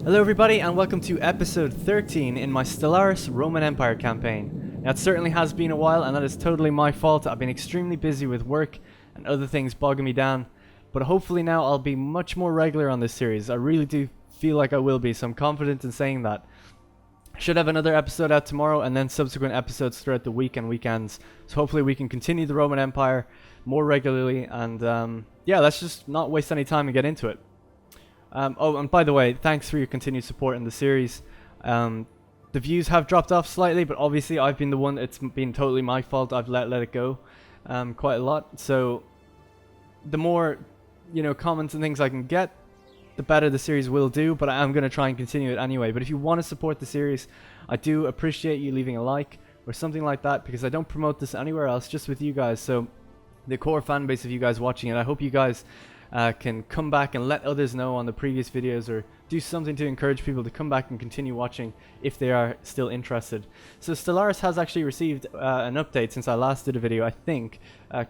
Hello everybody and welcome to episode 13 in my Stellaris Roman Empire campaign. Now it certainly has been a while and that is totally my fault. I've been extremely busy with work and other things bogging me down, but hopefully now I'll be much more regular on this series. I really do feel like I will be, so I'm confident in saying that. I should have another episode out tomorrow and then subsequent episodes throughout the week and weekends, so hopefully we can continue the Roman Empire more regularly and yeah, let's just not waste any time and get into it. Oh, and by the way, thanks for your continued support in the series. The views have dropped off slightly, but obviously I've been the one, it's been totally my fault. I've let it go quite a lot. So the more, comments and things I can get, the better the series will do, but I am going to try and continue it anyway. But if you want to support the series, I do appreciate you leaving a like or something like that, because I don't promote this anywhere else, just with you guys. So the core fan base of you guys watching it, I hope you guys can come back and let others know on the previous videos, or do something to encourage people to come back and continue watching if they are still interested. So Stellaris has actually received an update since I last did a video, I think,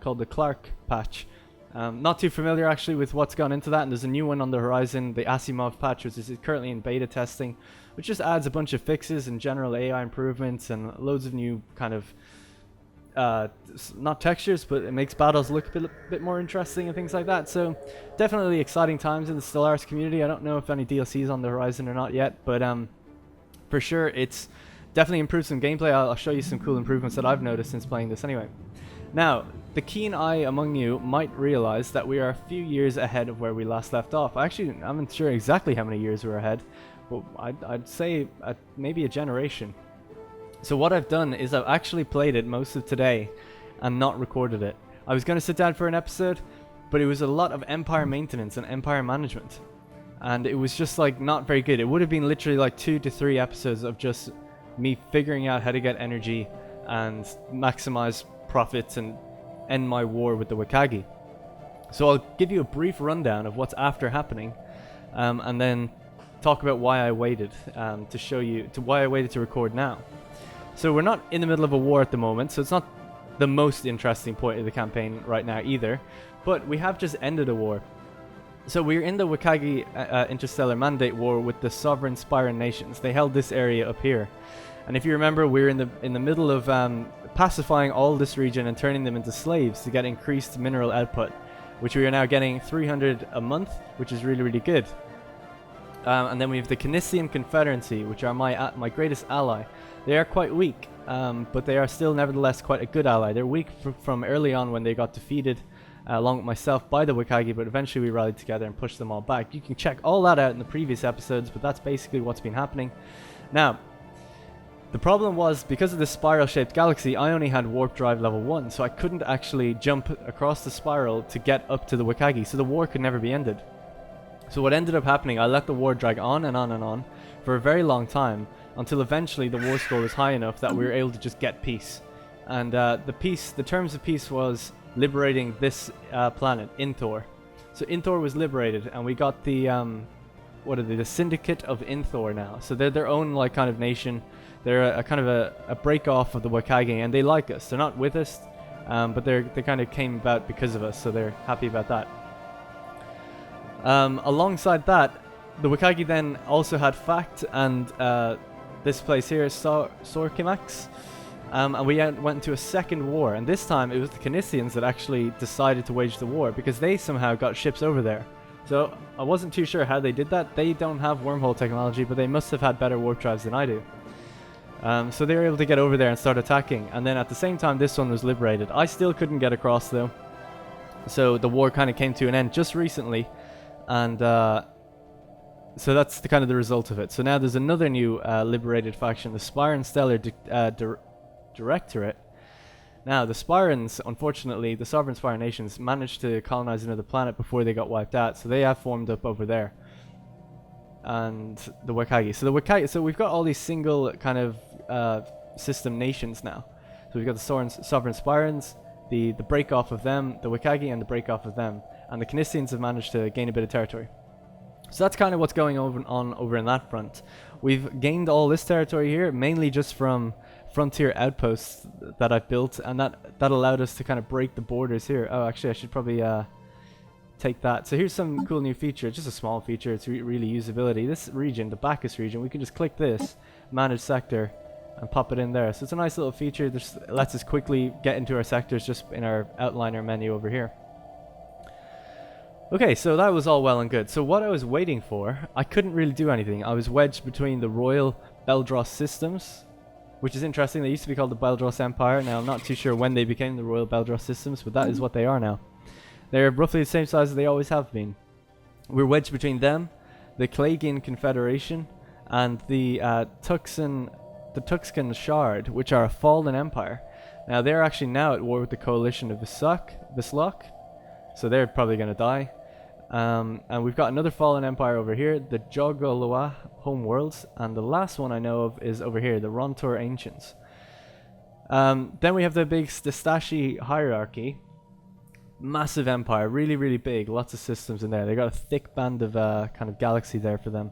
called the Clark patch. Not too familiar actually with what's gone into that, and there's a new one on the horizon, the Asimov patch, which is currently in beta testing, which just adds a bunch of fixes and general AI improvements and loads of new kind of not textures, but it makes battles look a bit more interesting and things like that. So definitely exciting times in the Stellaris community. I don't know if any DLC is on the horizon or not yet, but for sure it's definitely improved some gameplay. I'll show you some cool improvements that I've noticed since playing this anyway. Now, the keen eye among you might realize that we are a few years ahead of where we last left off. I'm not sure exactly how many years we're ahead, but I'd say maybe a generation. So what I've done is I've actually played it most of today and not recorded it. I was going to sit down for an episode, but it was a lot of Empire maintenance and Empire management. And it was just like not very good. It would have been literally like 2 to 3 episodes of just me figuring out how to get energy and maximize profits and end my war with the Wakagi. So I'll give you a brief rundown of what's after happening, and then talk about why I waited why I waited to record now. So we're not in the middle of a war at the moment, so it's not the most interesting point of the campaign right now either, but we have just ended a war. So we're in the Wakagi interstellar mandate war with the sovereign Spyran nations. They held this area up here, and if you remember, we're in the middle of pacifying all this region and turning them into slaves to get increased mineral output, which we are now getting 300 a month, which is really, really good. And then we have the Canisian Confederacy, which are my greatest ally. They are quite weak, but they are still nevertheless quite a good ally. They're weak from early on when they got defeated, along with myself, by the Wakagi, but eventually we rallied together and pushed them all back. You can check all that out in the previous episodes, but that's basically what's been happening. Now, the problem was, because of this spiral-shaped galaxy, I only had warp drive level 1, so I couldn't actually jump across the spiral to get up to the Wakagi, so the war could never be ended. So what ended up happening, I let the war drag on and on and on for a very long time, until eventually the war score was high enough that we were able to just get peace. And the terms of peace was liberating this planet, Inthor. So Inthor was liberated, and we got the the Syndicate of Inthor now. So they're their own like kind of nation. They're a kind of a break off of the Wakagi, and they like us. They're not with us, but they kind of came about because of us, so they're happy about that. Alongside that, the Wakagi then also had Fact and this place here, Sorkimax, and we went into a second war, and this time it was the Canisians that actually decided to wage the war, because they somehow got ships over there. So I wasn't too sure how they did that. They don't have wormhole technology, but they must have had better warp drives than I do. So they were able to get over there and start attacking, and then at the same time this one was liberated. I still couldn't get across though, so the war kind of came to an end just recently. And so that's kind of the result of it. So now there's another new liberated faction, the Spyran Stellar Directorate. Now the Spyrans, unfortunately, the sovereign Spyran nations managed to colonize another planet before they got wiped out, so they have formed up over there. And the Wakagi. So we've got all these single kind of system nations now. So we've got the sovereign Spyrans, the break off of them, the Wakagi, and the break off of them. And the Canisians have managed to gain a bit of territory. So that's kind of what's going on over in that front. We've gained all this territory here, mainly just from frontier outposts that I've built, and that allowed us to kind of break the borders here. Oh, actually, I should probably take that. So here's some cool new feature, just a small feature, it's really usability. This region, the Bacchus region, we can just click this, manage sector, and pop it in there. So it's a nice little feature that just lets us quickly get into our sectors just in our outliner menu over here. Okay, so that was all well and good. So what I was waiting for, I couldn't really do anything. I was wedged between the Royal Beldros systems, which is interesting. They used to be called the Beldros Empire. Now I'm not too sure when they became the Royal Beldros systems, but that is what they are now. They're roughly the same size as they always have been. We're wedged between them, the Klagian Confederation, and the Tuxkan Shard, which are a fallen empire. Now they're actually now at war with the coalition of Vislok, so they're probably going to die. And we've got another fallen empire over here, the Jogoloa homeworlds, and the last one I know of is over here, the Rontor Ancients. Then we have the big Stastashi hierarchy. Massive empire, really big, lots of systems in there. They got a thick band of kind of galaxy there for them.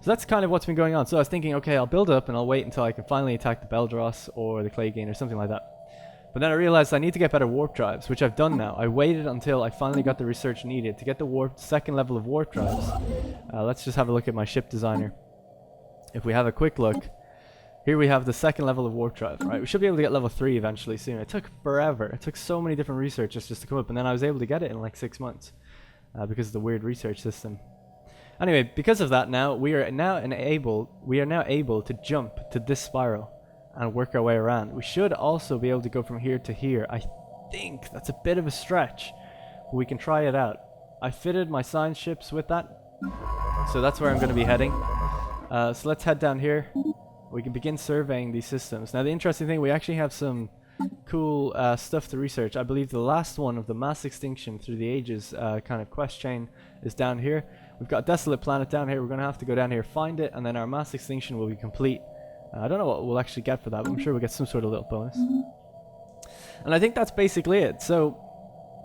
So that's kind of what's been going on. So I was thinking, okay, I'll build up and I'll wait until I can finally attack the Beldros or the Klagian or something like that. But then I realized I need to get better warp drives, which I've done now. I waited until I finally got the research needed to get the second level of warp drives. Let's just have a look at my ship designer. If we have a quick look, here we have the second level of warp drive, right? We should be able to get level 3 eventually soon. It took forever. It took so many different researchers just to come up, and then I was able to get it in like 6 months because of the weird research system. Anyway, because of that, now we are now able to jump to this spiral and work our way around. We should also be able to go from here to here. I think that's a bit of a stretch, but we can try it out. I fitted my science ships with that, so that's where I'm going to be heading. So let's head down here. We can begin surveying these systems. Now the interesting thing, we actually have some cool stuff to research. I believe the last one of the mass extinction through the ages kind of quest chain is down here. We've got a desolate planet down here. We're going to have to go down here, find it, and then our mass extinction will be complete. I don't know what we'll actually get for that, but I'm sure we'll get some sort of little bonus. And I think that's basically it. So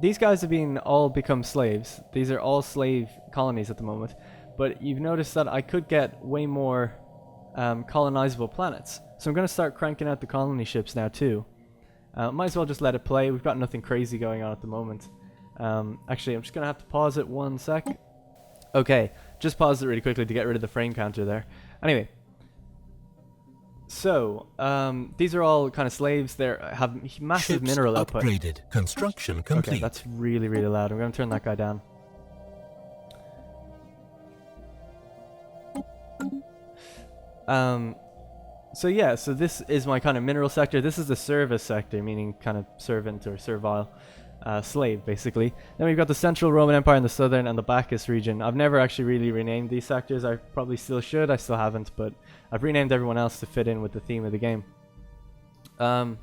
these guys have all become slaves. These are all slave colonies at the moment. But you've noticed that I could get way more colonizable planets. So I'm going to start cranking out the colony ships now too. Might as well just let it play. We've got nothing crazy going on at the moment. Actually, I'm just going to have to pause it 1 sec. Okay, just pause it really quickly to get rid of the frame counter there. Anyway, so these are all kind of slaves. They have massive Ships mineral output. Upgraded. Construction complete. Okay, that's really loud. I'm going to turn that guy down. So yeah, so this is my kind of mineral sector. This is the service sector, meaning kind of servant or servile slave, basically. Then we've got the Central Roman Empire in the southern and the Bacchus region. I've never actually really renamed these sectors. I probably still should. I still haven't, but I've renamed everyone else to fit in with the theme of the game. And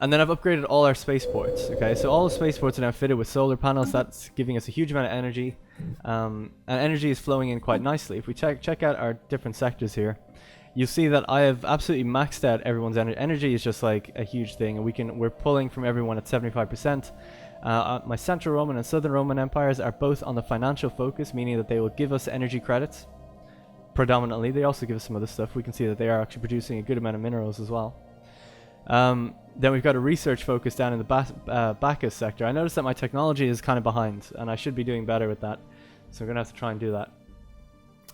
then I've upgraded all our spaceports. Okay, so all the spaceports are now fitted with solar panels. That's giving us a huge amount of energy, and energy is flowing in quite nicely. If we check out our different sectors here, you'll see that I have absolutely maxed out everyone's energy. Energy is just like a huge thing, and we're pulling from everyone at 75%. My Central Roman and Southern Roman empires are both on the financial focus, meaning that they will give us energy credits predominantly. They also give us some other stuff. We can see that they are actually producing a good amount of minerals as well. Then we've got a research focus down in the Bacchus sector. I noticed that my technology is kind of behind, and I should be doing better with that. So I'm going to have to try and do that.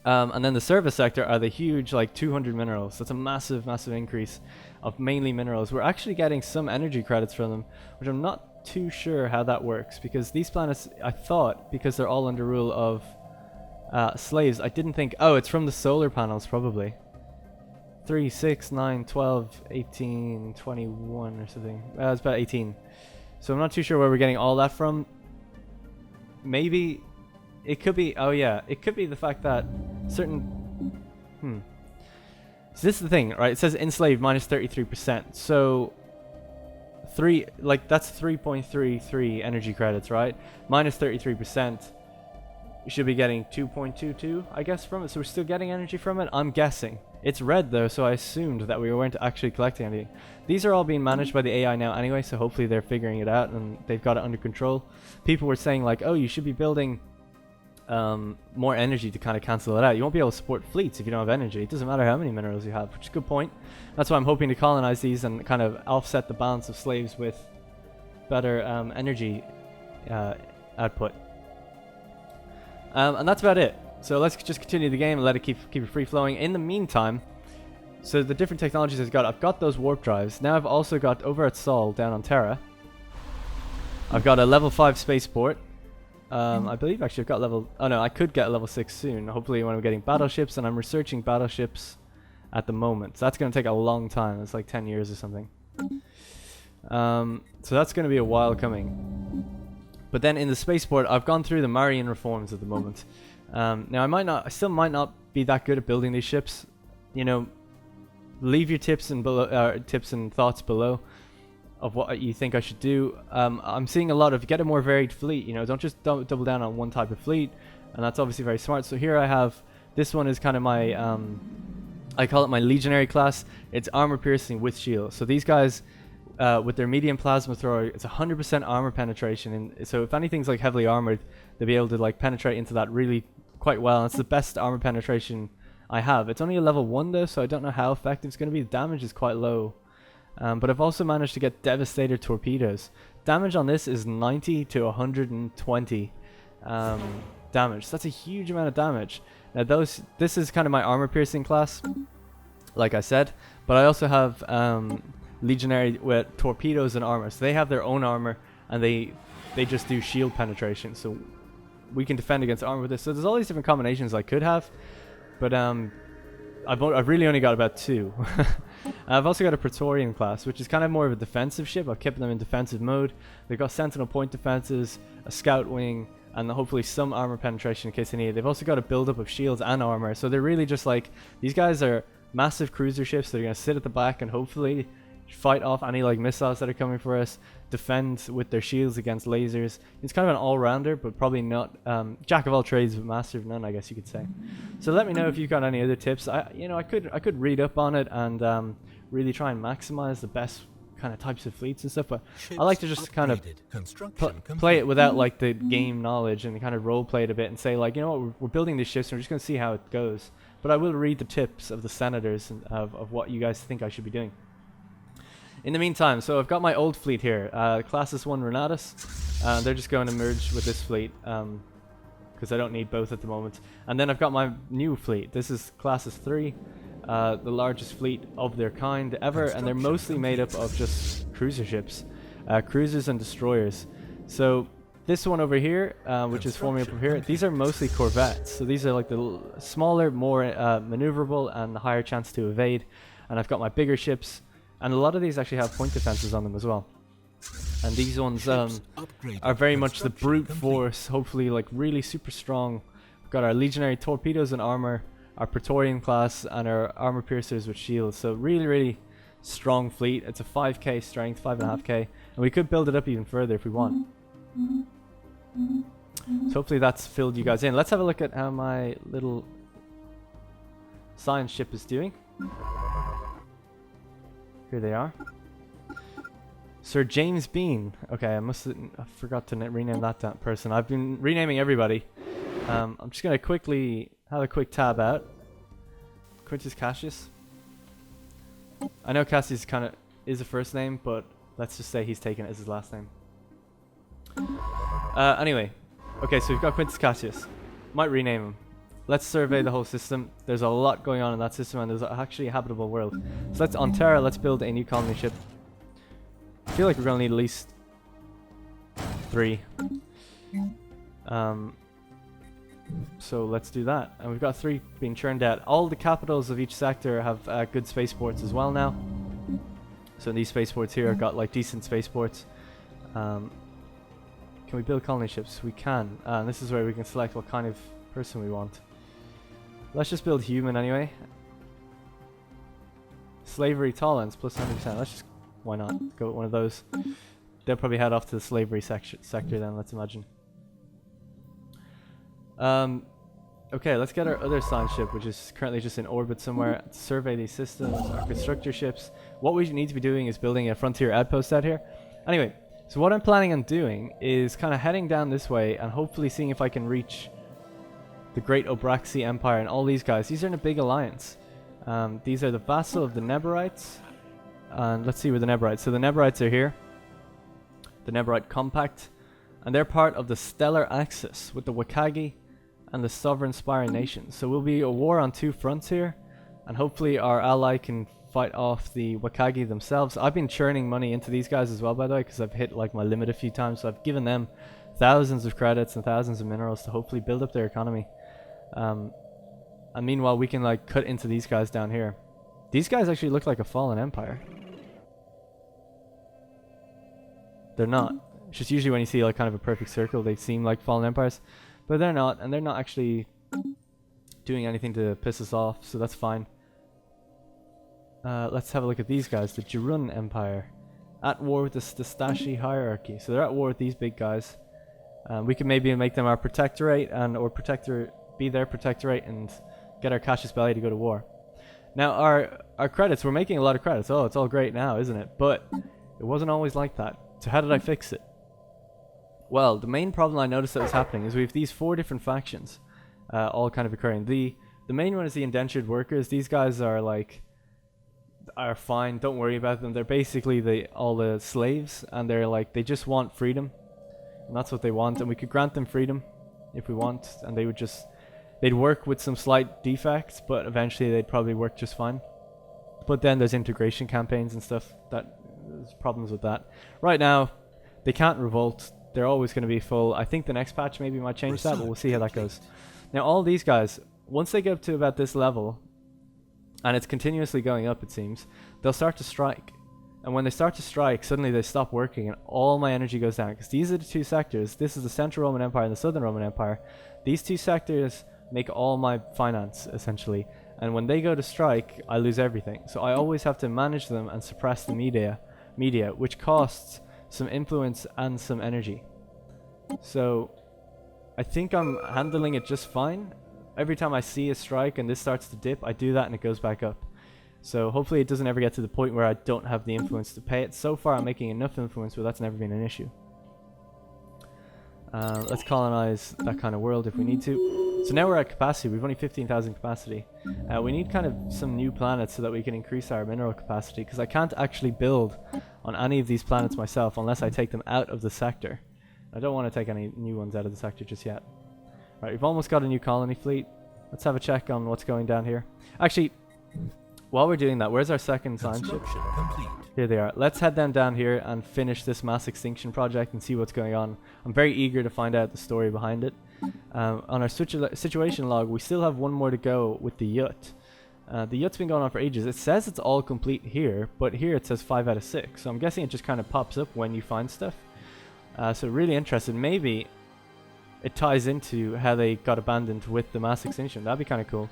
And then the service sector are the huge, like 200 minerals. That's a massive increase of mainly minerals. We're actually getting some energy credits from them, which I'm not too sure how that works, because these planets, I thought, because they're all under rule of slaves, I didn't think, oh, it's from the solar panels, probably. 3, 6, 9, 12, 18, 21 or something. It's about 18. So I'm not too sure where we're getting all that from. Maybe it could be, oh yeah, it could be the fact that certain, So this is the thing, right? It says enslaved minus 33%. So that's 3.33 energy credits, right? Minus 33%. We should be getting 2.22, I guess, from it. So we're still getting energy from it, I'm guessing. It's red though, so I assumed that we weren't actually collecting anything. These are all being managed by the AI now anyway, so hopefully they're figuring it out and they've got it under control. People were saying like, oh, you should be building more energy to kind of cancel it out. You won't be able to support fleets if you don't have energy. It doesn't matter how many minerals you have, which is a good point. That's why I'm hoping to colonize these and kind of offset the balance of slaves with better energy output. And that's about it. So let's just continue the game and let it keep it free flowing. In the meantime, so the different technologies I've got those warp drives. Now I've also got over at Sol down on Terra. I've got a level 5 spaceport. I believe actually I've got level. Oh no, I could get a level 6 soon. Hopefully when I'm getting battleships, and I'm researching battleships at the moment. So that's going to take a long time. It's like 10 years or something. So that's going to be a while coming. But then in the spaceport, I've gone through the Marian reforms at the moment. Now I still might not be that good at building these ships. You know, leave your tips and thoughts below of what you think I should do. I'm seeing a lot of get a more varied fleet. You know, don't just double down on one type of fleet, and that's obviously very smart. So here I have this one is kind of my I call it my legionary class. It's armor piercing with shield. So these guys with their medium plasma thrower, it's 100% armor penetration, and so if anything's like heavily armored, they'll be able to like penetrate into that really quite well. And it's the best armor penetration I have. It's only a level 1 though, so I don't know how effective it's going to be. The damage is quite low. But I've also managed to get Devastator torpedoes. Damage on this is 90 to 120 damage. So that's a huge amount of damage. Now this is kind of my armor piercing class, like I said. But I also have Legionary with torpedoes and armor. So they have their own armor, and they just do shield penetration. So we can defend against armor with this. So there's all these different combinations I could have. But I've really only got about 2. I've also got a Praetorian class, which is kind of more of a defensive ship. I've kept them in defensive mode. They've got sentinel point defenses, a scout wing, and hopefully some armor penetration in case they need it. They've also got a build-up of shields and armor. So they're really just like, these guys are massive cruiser ships. They're going to sit at the back and hopefully fight off any like missiles that are coming for us, defend with their shields against lasers. It's kind of an all-rounder, but probably not jack of all trades but master of none, I guess you could say. So let me know if you've got any other tips. I could read up on it and really try and maximize the best kind of types of fleets and stuff, but I like to just kind of play it without like the game knowledge and kind of role play it a bit and say like, you know what, we're building these ships and we're just going to see how it goes. But I will read the tips of the senators and of what you guys think I should be doing. In the meantime, so I've got my old fleet here, Classis 1 Renatus. They're just going to merge with this fleet because I don't need both at the moment. And then I've got my new fleet. This is Classis 3, the largest fleet of their kind ever, and they're mostly made up of just cruiser ships, cruisers and destroyers. So this one over here, which is forming up over here, these are mostly corvettes. So these are like the smaller, more maneuverable and higher chance to evade. And I've got my bigger ships. And a lot of these actually have point defenses on them as well. And these ones are very much the brute force, hopefully like really super strong. We've got our legionary torpedoes and armor, our Praetorian class, and our armor piercers with shields. So really, really strong fleet. It's a 5k strength, 5.5k. And we could build it up even further if we want. So hopefully that's filled you guys in. Let's have a look at how my little science ship is doing. Here they are. Sir James Bean. Okay, I forgot to rename that person. I've been renaming everybody. I'm just going to quickly have a quick tab out. Quintus Cassius. I know Cassius kind of is a first name, but let's just say he's taken it as his last name. Anyway. Okay, so we've got Quintus Cassius. Might rename him. Let's survey the whole system. There's a lot going on in that system, and there's actually a habitable world. So on Terra, let's build a new colony ship. I feel like we're going to need at least 3. So let's do that. And we've got 3 being churned out. All the capitals of each sector have good spaceports as well now. So these spaceports here have got like decent spaceports. Can we build colony ships? We can. And this is where we can select what kind of person we want. Let's just build human anyway. Slavery tolerance plus 100%. Let's just, why not, go with one of those. They'll probably head off to the slavery sector then, let's imagine. Okay, let's get our other science ship, which is currently just in orbit somewhere. Survey these systems, our constructor ships. What we need to be doing is building a frontier outpost out here. Anyway, so what I'm planning on doing is kind of heading down this way and hopefully seeing if I can reach the Great Obraxi Empire and all these guys. These are in a big alliance. These are the vassal of the Neberites. And let's see where the Neberites. So the Neberites are here. The Neberite Compact. And they're part of the Stellar Axis with the Wakagi and the sovereign Spire nation. So we'll be a war on 2 fronts here, and hopefully our ally can fight off the Wakagi themselves. I've been churning money into these guys as well, by the way, because I've hit like my limit a few times. So I've given them thousands of credits and thousands of minerals to hopefully build up their economy. And meanwhile, we can like cut into these guys down here. These guys actually look like a fallen empire. They're not. It's just usually when you see like kind of a perfect circle, they seem like fallen empires, but they're not, and they're not actually doing anything to piss us off, so that's fine. Let's have a look at these guys. The Jirun Empire, at war with the Stashi hierarchy. So they're at war with these big guys. We can maybe make them our protectorate, or be their protectorate, and get our Cassius Belli to go to war. Now our credits, we're making a lot of credits. Oh, it's all great now, isn't it? But it wasn't always like that. So how did I fix it? Well, the main problem I noticed that was happening is we have these 4 different factions, all kind of occurring. The main one is the indentured workers. These guys are fine. Don't worry about them. They're basically all the slaves, and they're like, they just want freedom, and that's what they want. And we could grant them freedom if we want, and they'd work with some slight defects, but eventually they'd probably work just fine. But then there's integration campaigns and stuff there's problems with that. Right now, they can't revolt. They're always going to be full. I think the next patch maybe might change that, but we'll see how that goes. Now, all these guys, once they get up to about this level, and it's continuously going up, it seems, they'll start to strike. And when they start to strike, suddenly they stop working, and all my energy goes down. Because these are the 2 sectors. This is the Central Roman Empire and the Southern Roman Empire. These 2 sectors make all my finance, essentially. And when they go to strike, I lose everything. So I always have to manage them and suppress the media, which costs some influence and some energy. So I think I'm handling it just fine. Every time I see a strike and this starts to dip, I do that and it goes back up. So hopefully it doesn't ever get to the point where I don't have the influence to pay it. So far I'm making enough influence, but that's never been an issue. Let's colonize that kind of world if we need to. So now we're at capacity. We've only 15,000 capacity. We need kind of some new planets so that we can increase our mineral capacity, because I can't actually build on any of these planets myself unless I take them out of the sector. I don't want to take any new ones out of the sector just yet. Right, we've almost got a new colony fleet. Let's have a check on what's going down here. Actually, while we're doing that, where's our second science ship? Here they are. Let's head them down here and finish this mass extinction project and see what's going on. I'm very eager to find out the story behind it. On our situation log, we still have 1 more to go with the Yut. The Yut's been going on for ages. It says it's all complete here, but here it says 5 out of 6. So I'm guessing it just kind of pops up when you find stuff. So really interested. Maybe it ties into how they got abandoned with the mass extinction. That'd be kind of cool.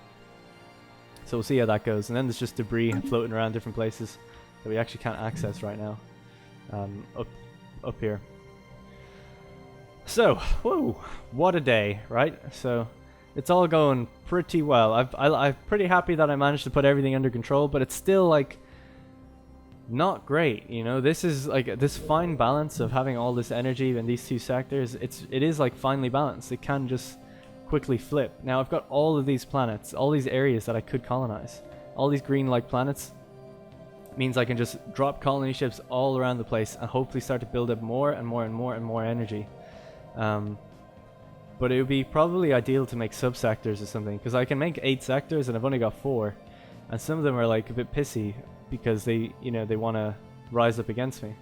So we'll see how that goes. And then there's just debris floating around different places that we actually can't access right now. Up here. So, whoa, what a day, right? So it's all going pretty well. I'm pretty happy that I managed to put everything under control, but it's still like not great, you know. This is like this fine balance of having all this energy in these 2 sectors. It is like finely balanced. It can just quickly flip. Now I've got all of these planets, all these areas that I could colonize. All these green-like planets means I can just drop colony ships all around the place and hopefully start to build up more and more and more and more energy. But it would be probably ideal to make subsectors or something, because I can make 8 sectors and I've only got 4, and some of them are like a bit pissy because they want to rise up against me.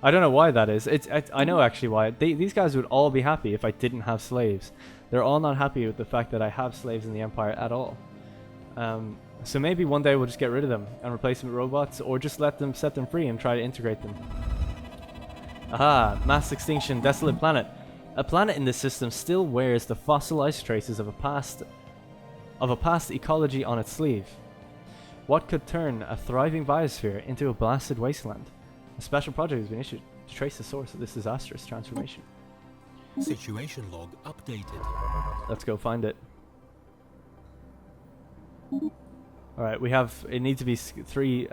I don't know why that is. I know actually why. These guys would all be happy if I didn't have slaves. They're all not happy with the fact that I have slaves in the Empire at all. So maybe one day we'll just get rid of them and replace them with robots, or just set them free and try to integrate them. Aha, mass extinction, desolate planet. A planet in this system still wears the fossilized traces of a past ecology on its sleeve. What could turn a thriving biosphere into a blasted wasteland? A special project has been issued to trace the source of this disastrous transformation. Situation log updated. Let's go find it. Alright, we have, it needs to be 3,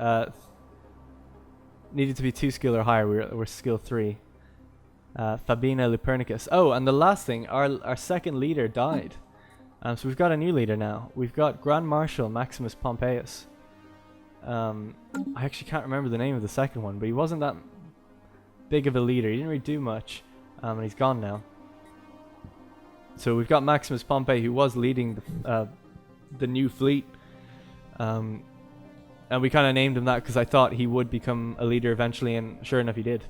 needed to be 2 skill or higher. We're skill 3. Fabina Lupernicus. Oh, and the last thing, our second leader died. So we've got a new leader now. We've got Grand Marshal Maximus Pompeius. I actually can't remember the name of the second one, but he wasn't that big of a leader. He didn't really do much, and he's gone now. So we've got Maximus Pompey, who was leading the new fleet. And we kind of named him that because I thought he would become a leader eventually, and sure enough he did.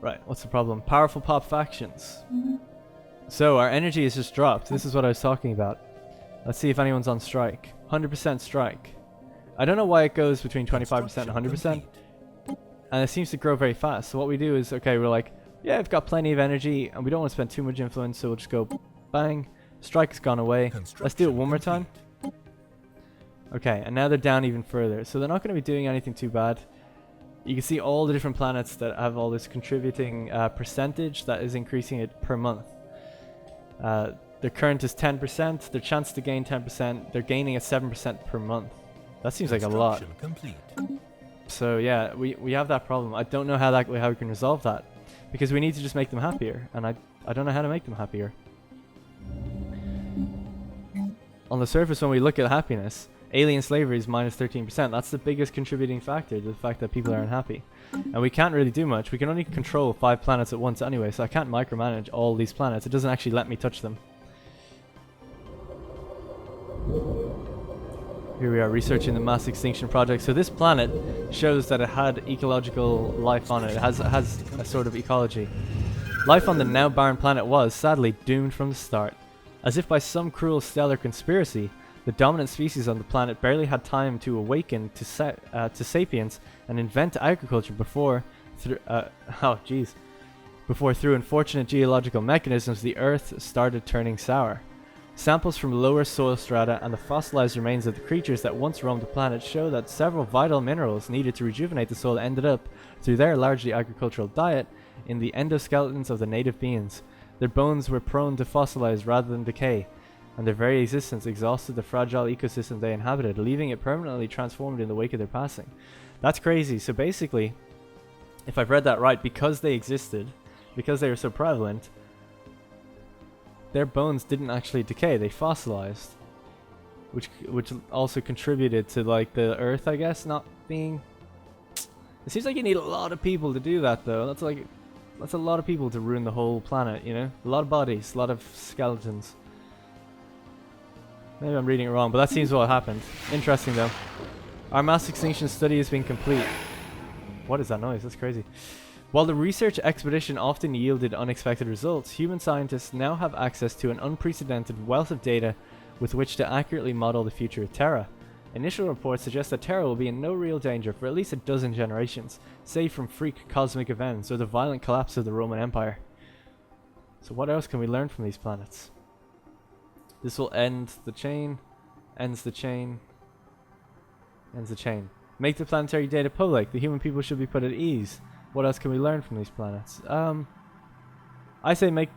Right, what's the problem? Powerful pop factions. So our energy has just dropped. This is what I was talking about. Let's see if anyone's on strike. 100% strike. I don't know why it goes between 25% and 100%. And it seems to grow very fast. So what we do is, okay, we're like, yeah, I've got plenty of energy and we don't want to spend too much influence, so we'll just go bang. Strike has gone away. Let's do it one more time. Okay, and now they're down even further. So they're not going to be doing anything too bad. You can see all the different planets that have all this contributing percentage that is increasing it per month. Their current is 10%. Their chance to gain 10%. They're gaining at 7% per month. That seems like a lot. Complete. So yeah, we have that problem. I don't know how we can resolve that, because we need to just make them happier, and I don't know how to make them happier. On the surface, when we look at happiness, alien slavery is minus 13%. That's the biggest contributing factor to the fact that people are unhappy. And we can't really do much. We can only control 5 planets at once anyway, so I can't micromanage all these planets. It doesn't actually let me touch them. Here we are researching the mass extinction project. So this planet shows that it had ecological life on it. It has a sort of ecology. Life on the now barren planet was, sadly, doomed from the start. As if by some cruel stellar conspiracy, the dominant species on the planet barely had time to awaken to sapience and invent agriculture before through unfortunate geological mechanisms the Earth started turning sour. Samples from lower soil strata and the fossilized remains of the creatures that once roamed the planet show that several vital minerals needed to rejuvenate the soil ended up, through their largely agricultural diet, in the endoskeletons of the native beings. Their bones were prone to fossilize rather than decay, and their very existence exhausted the fragile ecosystem they inhabited, leaving it permanently transformed in the wake of their passing. That's crazy. So basically, if I've read that right, because they existed, because they were so prevalent, their bones didn't actually decay, they fossilized. Which also contributed to, like, the Earth, I guess, not being... It seems like you need a lot of people to do that, though. That's a lot of people to ruin the whole planet, you know? A lot of bodies, a lot of skeletons. Maybe I'm reading it wrong, but that seems what happened. Interesting, though. Our mass extinction study has been complete. What is that noise? That's crazy. While the research expedition often yielded unexpected results, human scientists now have access to an unprecedented wealth of data with which to accurately model the future of Terra. Initial reports suggest that Terra will be in no real danger for at least a dozen generations, save from freak cosmic events or the violent collapse of the Roman Empire. So what else can we learn from these planets? This will end the chain, ends the chain, ends the chain. Make the planetary data public. The human people should be put at ease. What else can we learn from these planets? I say make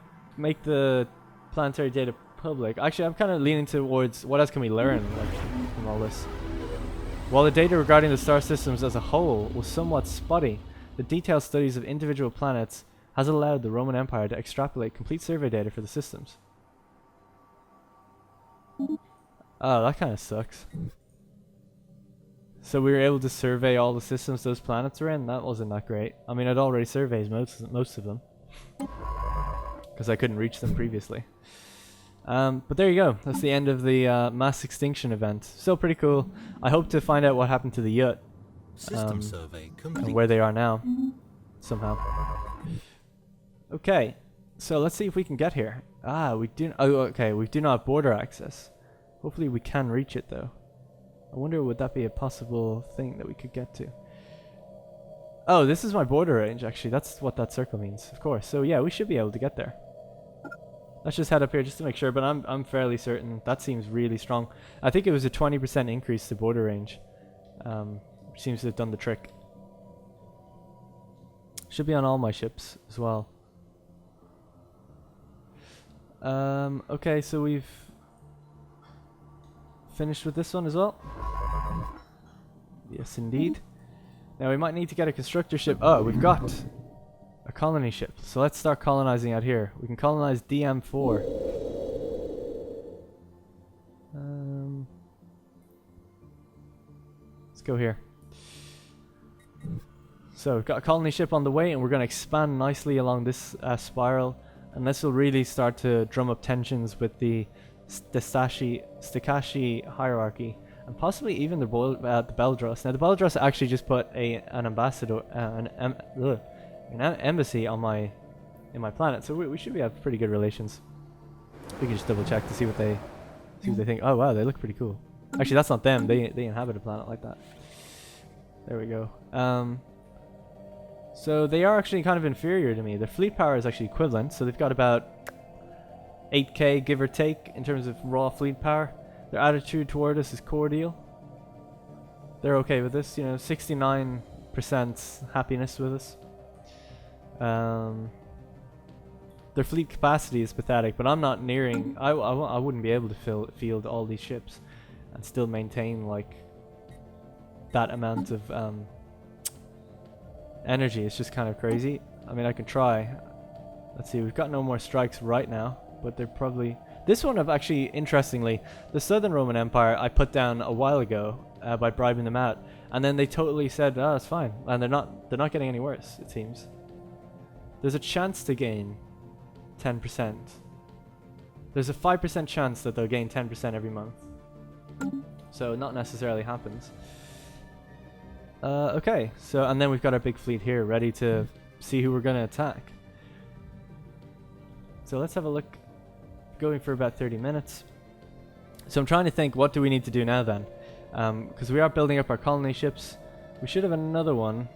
the planetary data public. Actually, I'm kind of leaning towards what else can we learn, like, from all this. While the data regarding the star systems as a whole was somewhat spotty, the detailed studies of individual planets has allowed the Roman Empire to extrapolate complete survey data for the systems. Oh, that kind of sucks. So we were able to survey all the systems those planets are in? That wasn't that great. I mean, I'd already surveyed most of them, because I couldn't reach them previously. But there you go. That's the end of the mass extinction event. Still pretty cool. I hope to find out what happened to the Yut. System survey complete. And where they are now. Somehow. Okay. So let's see if we can get here. We do... Oh, okay. We do not have border access. Hopefully we can reach it, though. I wonder, would that be a possible thing that we could get to? Oh, this is my border range, actually. That's what that circle means, of course. So yeah, we should be able to get there. Let's just head up here just to make sure, but I'm fairly certain. That seems really strong. I think it was a 20% increase to border range. Which seems to have done the trick. Should be on all my ships as well. Okay, so we've finished with this one as well. Yes, indeed. Now we might need to get a constructor ship. Oh, we've got a colony ship. So let's start colonizing out here. We can colonize DM4. Let's go here. So we've got a colony ship on the way, and we're going to expand nicely along this spiral And this will really start to drum up tensions with the Stakashi hierarchy, and possibly even the Beldros. Now the Beldros actually just put an ambassador, an embassy on in my planet, so we should have pretty good relations. We can just double check to see what they think. Oh wow, they look pretty cool. Actually, that's not them. They inhabit a planet like that. There we go. So they are actually kind of inferior to me. Their fleet power is actually equivalent, so they've got about 8k give or take in terms of raw fleet power. Their attitude toward us is cordial. They're okay with this, you know, 69% happiness with us. Their fleet capacity is pathetic, but I'm not nearing. I wouldn't be able to field all these ships and still maintain like that amount of energy. It's just kind of crazy. I mean, I can try. Let's see, we've got no more strikes right now, but they're probably... This one of actually, interestingly, the Southern Roman Empire I put down a while ago by bribing them out, and then they totally said, oh, it's fine, and they're not getting any worse, it seems. There's a chance to gain 10%. There's a 5% chance that they'll gain 10% every month. So not necessarily happens. Okay, so and then we've got our big fleet here ready to see who we're going to attack. So let's have a look. Going for about 30 minutes. So I'm trying to think, what do we need to do now then? Because we are building up our colony ships. We should have another one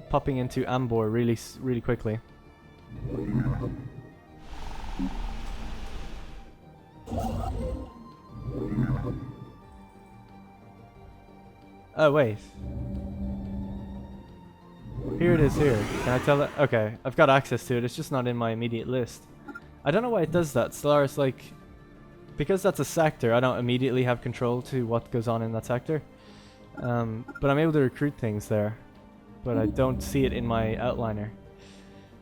popping into Ambor really quickly. Oh wait. Here it is here. Can I tell it? Okay, I've got access to it. It's just not in my immediate list. I don't know why it does that. Stellaris, like, because that's a sector, I don't immediately have control to what goes on in that sector. But I'm able to recruit things there. But I don't see it in my outliner.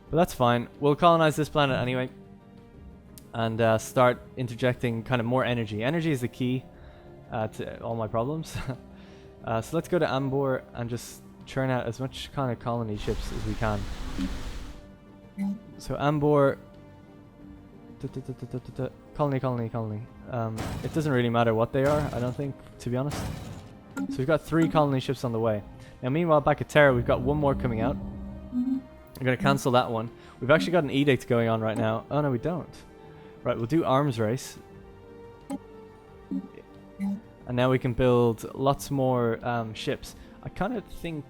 But that's fine. We'll colonize this planet anyway. And start interjecting kind of more energy. Energy is the key to all my problems. So let's go to Ambor and just churn out as much kind of colony ships as we can. So Ambor... Colony. It doesn't really matter what they are, I don't think, to be honest. So we've got 3 colony ships on the way. Now meanwhile back at Terra we've got 1 more coming out. I'm going to cancel that one. We've actually got an edict going on right now. Oh no, we don't. Right, we'll do arms race. And now we can build lots more ships. I kind of think...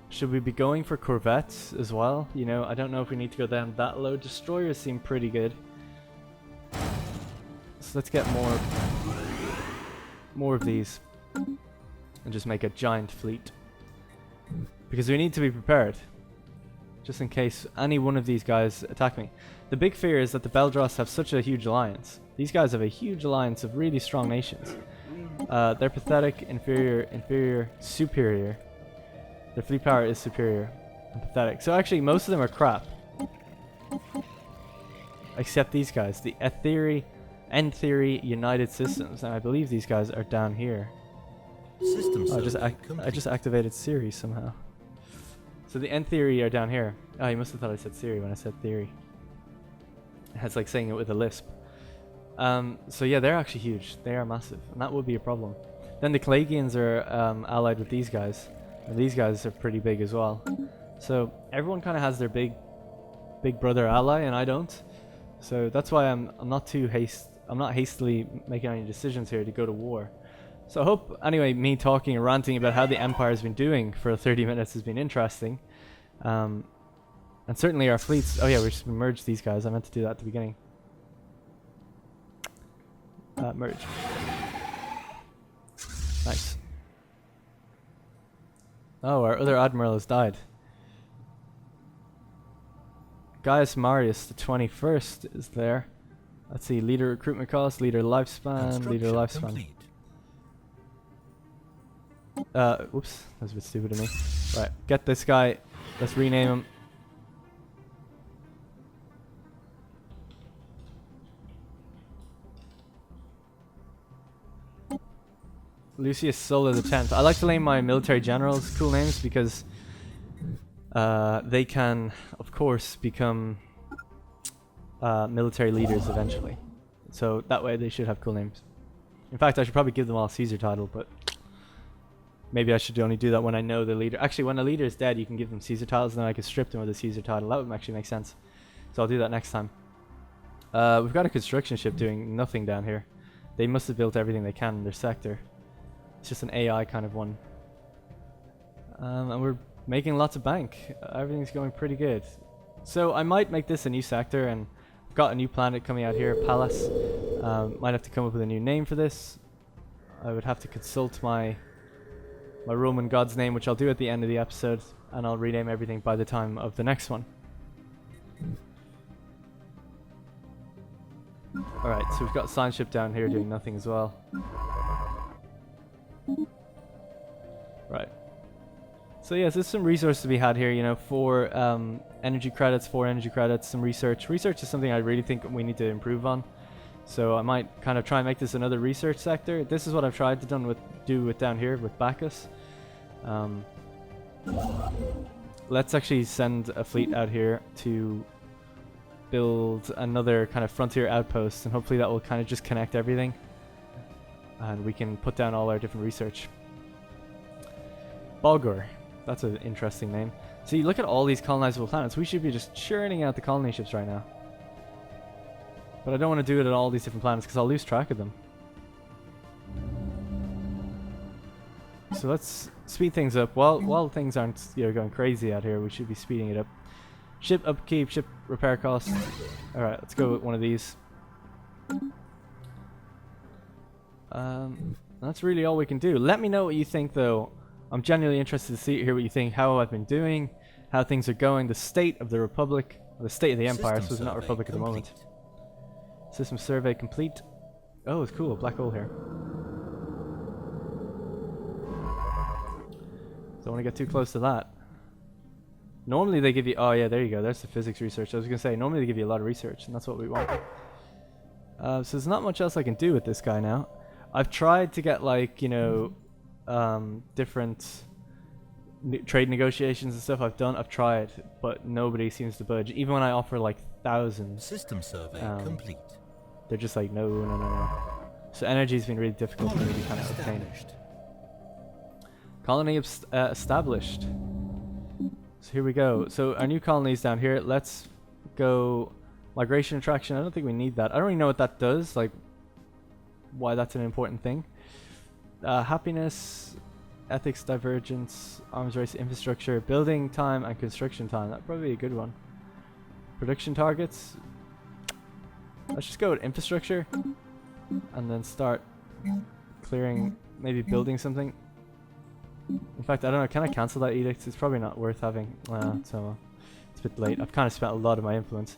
Should we be going for corvettes as well? You know, I don't know if we need to go down that low. Destroyers seem pretty good. So let's get more of these. And just make a giant fleet. Because we need to be prepared. Just in case any one of these guys attack me. The big fear is that the Beldros have such a huge alliance. These guys have a huge alliance of really strong nations. They're pathetic, inferior, superior. Their fleet power is superior and pathetic. So actually, most of them are crap. Except these guys, the End Theory United Systems. Now I believe these guys are down here. I just activated Siri somehow. So the End Theory are down here. Oh, you must have thought I said Siri when I said theory. It's like saying it with a lisp. So yeah, they're actually huge. They are massive, and that would be a problem. Then the Calagians are allied with these guys. And these guys are pretty big as well. So everyone kind of has their big brother ally, and I don't. So that's why I'm not hastily making any decisions here to go to war. So I hope, anyway, me talking and ranting about how the Empire has been doing for 30 minutes has been interesting. And certainly our fleets... Oh yeah, we should merge these guys. I meant to do that at the beginning. Merge. Nice. Oh, our other admiral has died. Gaius Marius the 21st is there. Let's see, leader recruitment cost, leader lifespan, leader lifespan. Whoops, that was a bit stupid of me. Right, get this guy. Let's rename him. Lucius Sulla the 10th. I like to name my military generals cool names because they can, of course, become military leaders eventually. So that way they should have cool names. In fact, I should probably give them all a Caesar title, but maybe I should only do that when I know the leader. Actually, when the leader is dead, you can give them Caesar titles, and then I can strip them of the Caesar title. That would actually make sense. So I'll do that next time. We've got a construction ship doing nothing down here. They must have built everything they can in their sector. It's just an AI kind of one. And we're making lots of bank. Everything's going pretty good. So I might make this a new sector, and I've got a new planet coming out here, Pallas. Might have to come up with a new name for this. I would have to consult my Roman god's name, which I'll do at the end of the episode, and I'll rename everything by the time of the next one. Alright, so we've got a science ship down here doing nothing as well. Right. So yes, there's some resource to be had here, you know, for energy credits, some research. Research is something I really think we need to improve on. So I might kind of try and make this another research sector. This is what I've tried to do with down here with Bacchus. Let's actually send a fleet out here to build another kind of frontier outpost, and hopefully that will kind of just connect everything, and we can put down all our different research. Bulgur, that's an interesting name. So you look at all these colonizable planets. We should be just churning out the colony ships right now, but I don't want to do it at all these different planets because I'll lose track of them. So let's speed things up. While things aren't, you know, going crazy out here, we should be speeding it up. Ship upkeep, ship repair costs. Alright, let's go with one of these. That's really all we can do. Let me know what you think, though. I'm genuinely interested to hear what you think, how I've been doing, how things are going, the state of the Republic, or the state of the Empire, so it's not Republic at the moment. System survey complete. Oh, it's cool, black hole here. Don't want to get too close to that. Normally they give you, oh yeah, there you go, there's the physics research. I was going to say, normally they give you a lot of research, and that's what we want. So there's not much else I can do with this guy now. I've tried to get, like, you know, different trade negotiations and stuff. I've tried, but nobody seems to budge. Even when I offer like thousands. System survey complete. They're just like, no. So energy's been really difficult for me to kind of obtain. Colony established. So here we go. So our new colony's down here. Let's go migration attraction. I don't think we need that. I don't really know what that does, like why that's an important thing. Happiness, ethics, divergence, arms race, infrastructure, building time, and construction time. That'd probably be a good one. Production targets. Let's just go with infrastructure and then start clearing, maybe building something. In fact, I don't know, can I cancel that edict? It's probably not worth having. So it's a bit late. I've kind of spent a lot of my influence.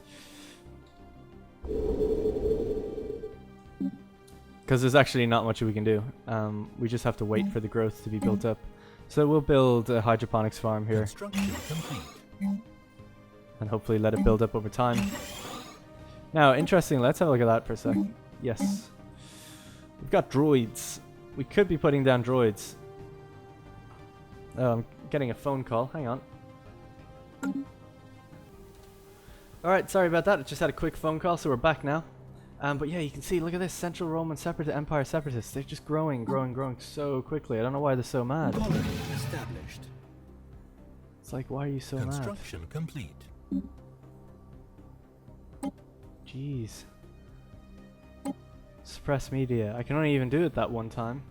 Because there's actually not much we can do. We just have to wait for the growth to be built up. So we'll build a hydroponics farm here. And hopefully let it build up over time. Now, interesting, let's have a look at that for a sec. Yes. We've got droids. We could be putting down droids. Oh, I'm getting a phone call. Hang on. Alright, sorry about that. I just had a quick phone call, so we're back now. But yeah, you can see, look at this. Central Roman Empire separatists. They're just growing so quickly. I don't know why they're so mad. Established. It's like, why are you so mad? Construction complete. Jeez. Suppress media. I can only even do it that one time.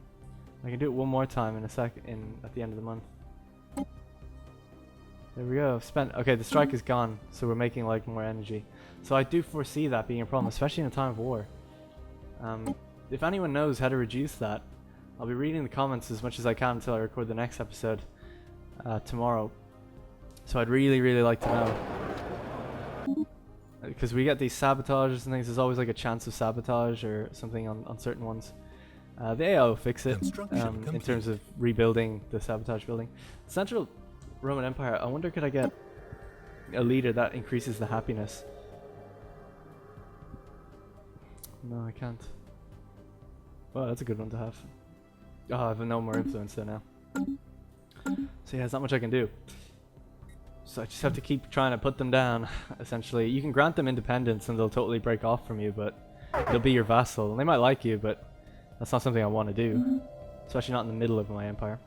I can do it one more time in a sec at the end of the month. There we go. Okay, the strike is gone, so we're making like more energy. So I do foresee that being a problem, especially in a time of war. If anyone knows how to reduce that, I'll be reading the comments as much as I can until I record the next episode tomorrow. So I'd really like to know. Because we get these sabotages and things, there's always like a chance of sabotage or something on certain ones. The AI will fix it in terms of rebuilding the sabotage building. Central Roman Empire, I wonder, could I get a leader that increases the happiness? No, I can't. Well, that's a good one to have. Oh, I have no more influence there now. So yeah, there's not much I can do. So I just have to keep trying to put them down, essentially. You can grant them independence and they'll totally break off from you, but they'll be your vassal. And they might like you, but that's not something I want to do. Especially not in the middle of my empire.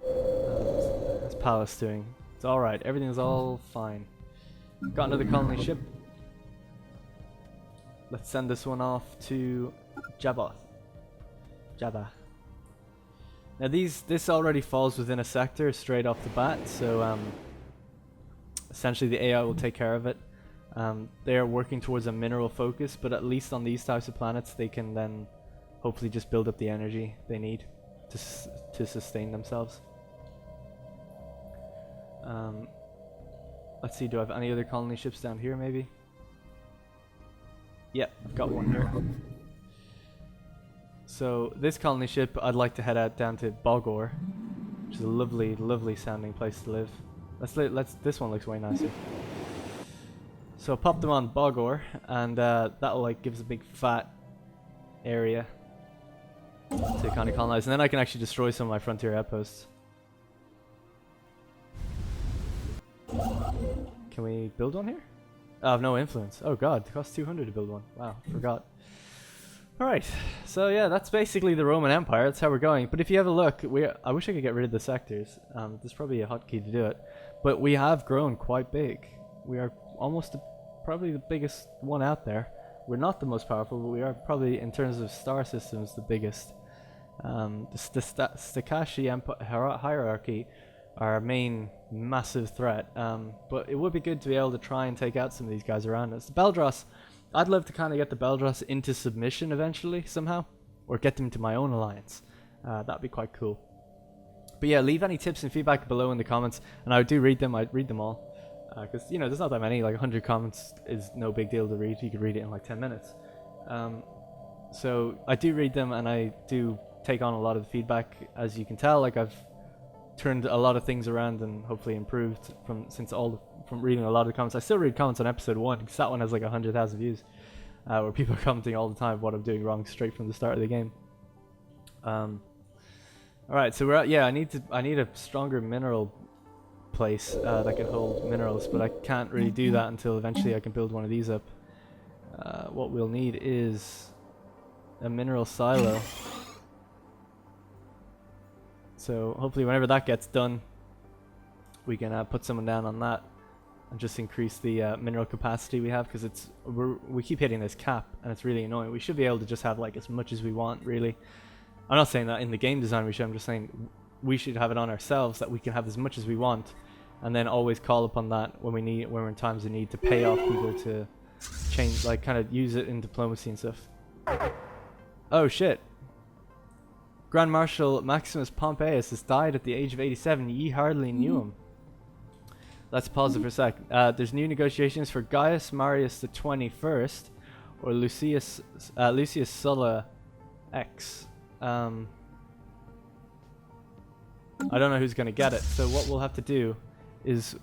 What's Palace doing? It's alright, everything's all fine. Got another colony ship. Let's send this one off to Jabba. Now this already falls within a sector straight off the bat, so essentially the AI will take care of it. They are working towards a mineral focus, but at least on these types of planets they can then hopefully just build up the energy they need to sustain themselves. Let's see, do I have any other colony ships down here maybe? Yeah, I've got one here. So this colony ship, I'd like to head out down to Bogor, which is a lovely, lovely sounding place to live. This one looks way nicer. So I'll pop them on Bogor, and that'll like give us a big fat area to kind of colonize, and then I can actually destroy some of my frontier outposts. Can we build one here? I have no influence. Oh god, it costs 200 to build one. Wow, forgot. Alright, so yeah, that's basically the Roman Empire. That's how we're going. But if you have a look, I wish I could get rid of the sectors. There's probably a hotkey to do it. But we have grown quite big. We are almost probably the biggest one out there. We're not the most powerful, but we are probably, in terms of star systems, the biggest. The Stakashi hierarchy are our main massive threat. But it would be good to be able to try and take out some of these guys around us. The Beldros, I'd love to kind of get the Beldros into submission eventually, somehow. Or get them to my own alliance. That'd be quite cool. But yeah, leave any tips and feedback below in the comments. And I do read them. I'd read them all. Because, you know, there's not that many. Like 100 comments is no big deal to read. You could read it in like 10 minutes. So I do read them, and I do take on a lot of the feedback. As you can tell, like I've turned a lot of things around and hopefully improved from reading a lot of the comments. I still read comments on episode 1 because that one has like 100,000 views, where people are commenting all the time what I'm doing wrong straight from the start of the game. All right, so we're at, yeah, I need a stronger mineral place that can hold minerals, but I can't really do that until eventually I can build one of these up. What we'll need is a mineral silo. So hopefully whenever that gets done, we can put someone down on that and just increase the mineral capacity we have, because we keep hitting this cap and it's really annoying. We should be able to just have like as much as we want, really. I'm not saying that in the game design we should, I'm just saying we should have it on ourselves that we can have as much as we want, and then always call upon that when we're in times of need to pay off people to change, like kind of use it in diplomacy and stuff. Oh shit. Grand Marshal Maximus Pompeius has died at the age of 87. Ye hardly knew him. Let's pause it for a sec. There's new negotiations for Gaius Marius the 21st or Lucius Sulla X. I don't know who's going to get it. So what we'll have to do is,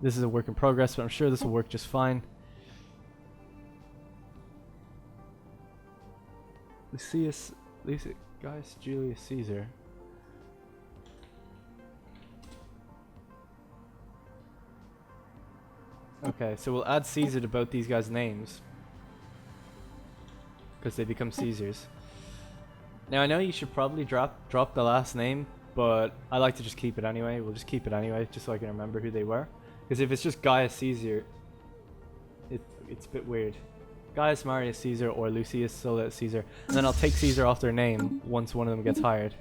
this is a work in progress, but I'm sure this will work just fine. Gaius Julius Caesar. Okay, so we'll add Caesar to both these guys' names because they become Caesars. Now I know you should probably drop the last name, but I like to just keep it anyway. We'll just keep it anyway, just so I can remember who they were. Because if it's just Gaius Caesar, it's a bit weird. Gaius Marius Caesar or Lucius Sulla Caesar, and then I'll take Caesar off their name once one of them gets hired.